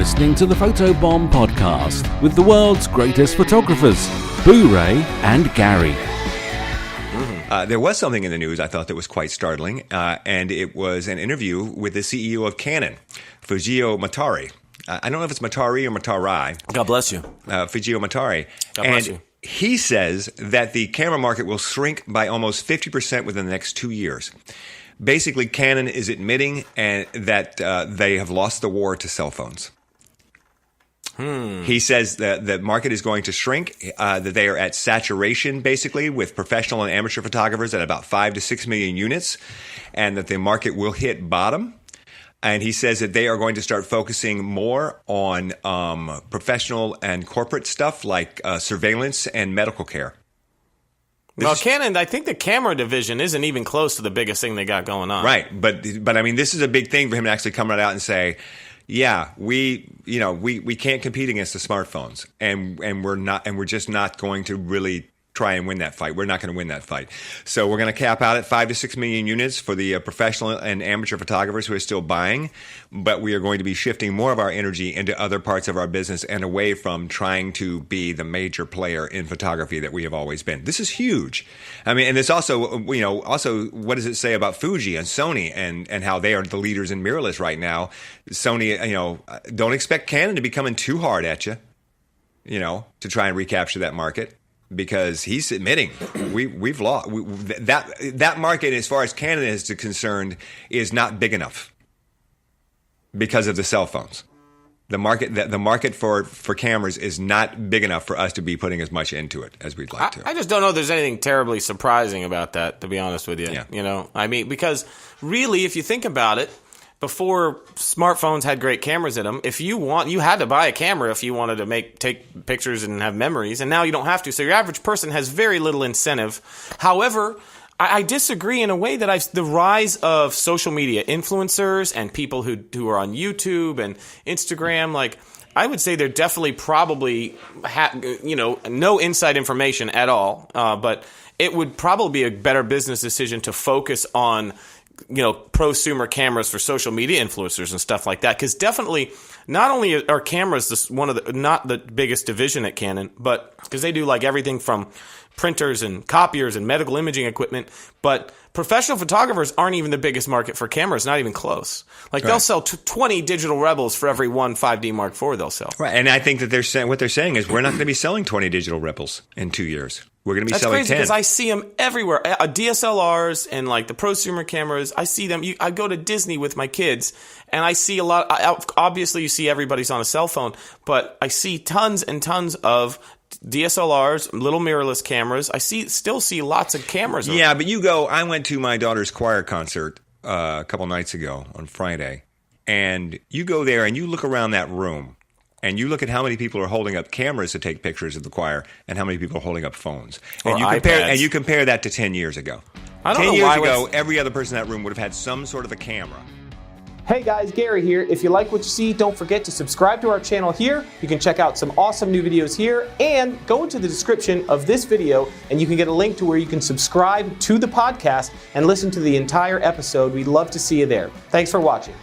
listening to the Photobomb Podcast with the world's greatest photographers, Booray and Gary. There was something in the news I thought that was quite startling, and it was an interview with the CEO of Canon, Fujio Matari. I don't know if it's Matari or Matarai. God bless you. Fujio Matari. God bless you. He says that the camera market will shrink by almost 50% within the next 2 years. Basically, Canon is admitting that they have lost the war to cell phones. He says that the market is going to shrink, that they are at saturation, basically, with professional and amateur photographers at about 5 to 6 million units, and that the market will hit bottom. And he says that they are going to start focusing more on professional and corporate stuff like surveillance and medical care. Well, Canon, I think the camera division isn't even close to the biggest thing they got going on. Right, but I mean, this is a big thing for him to actually come right out and say, yeah, we can't compete against the smartphones, and we're just not going to really try and win that fight. We're not going to win that fight. So we're going to cap out at 5 to 6 million units for the professional and amateur photographers who are still buying, but we are going to be shifting more of our energy into other parts of our business and away from trying to be the major player in photography that we have always been. This is huge. I mean, and it's also, also what does it say about Fuji and Sony and how they are the leaders in mirrorless right now? Sony, don't expect Canon to be coming too hard at you, to try and recapture that market. Because he's admitting we've lost that market, as far as Canon is concerned, is not big enough because of the cell phones. The market for cameras is not big enough for us to be putting as much into it as we'd like to. I just don't know if there's anything terribly surprising about that, to be honest with you. Yeah. I mean, because really, if you think about it, before smartphones had great cameras in them, you had to buy a camera if you wanted to take pictures and have memories, and now you don't have to. So your average person has very little incentive. However, I disagree in a way that the rise of social media influencers and people who are on YouTube and Instagram, like, I would say they're definitely probably no inside information at all, but it would probably be a better business decision to focus on prosumer cameras for social media influencers and stuff like that. Because definitely, not only are cameras not the biggest division at Canon, but because they do like everything from printers and copiers and medical imaging equipment, but professional photographers aren't even the biggest market for cameras, not even close. Like, they'll sell 20 digital Rebels for every one 5D Mark IV they'll sell. Right, and I think that what they're saying is we're not going to be selling 20 digital Rebels in 2 years. We're going to be selling 10. That's crazy because I see them everywhere. DSLRs and like the prosumer cameras, I see them. I go to Disney with my kids and I see a lot. Obviously, you see everybody's on a cell phone, but I see tons and tons of DSLRs, little mirrorless cameras. I still see lots of cameras. Yeah, but I went to my daughter's choir concert a couple nights ago on Friday, and you go there and you look around that room. And you look at how many people are holding up cameras to take pictures of the choir, and how many people are holding up phones. And you compare that to 10 years ago. 10 years ago, every other person in that room would have had some sort of a camera. Hey guys, Gary here. If you like what you see, don't forget to subscribe to our channel here. You can check out some awesome new videos here, and go into the description of this video and you can get a link to where you can subscribe to the podcast and listen to the entire episode. We'd love to see you there. Thanks for watching.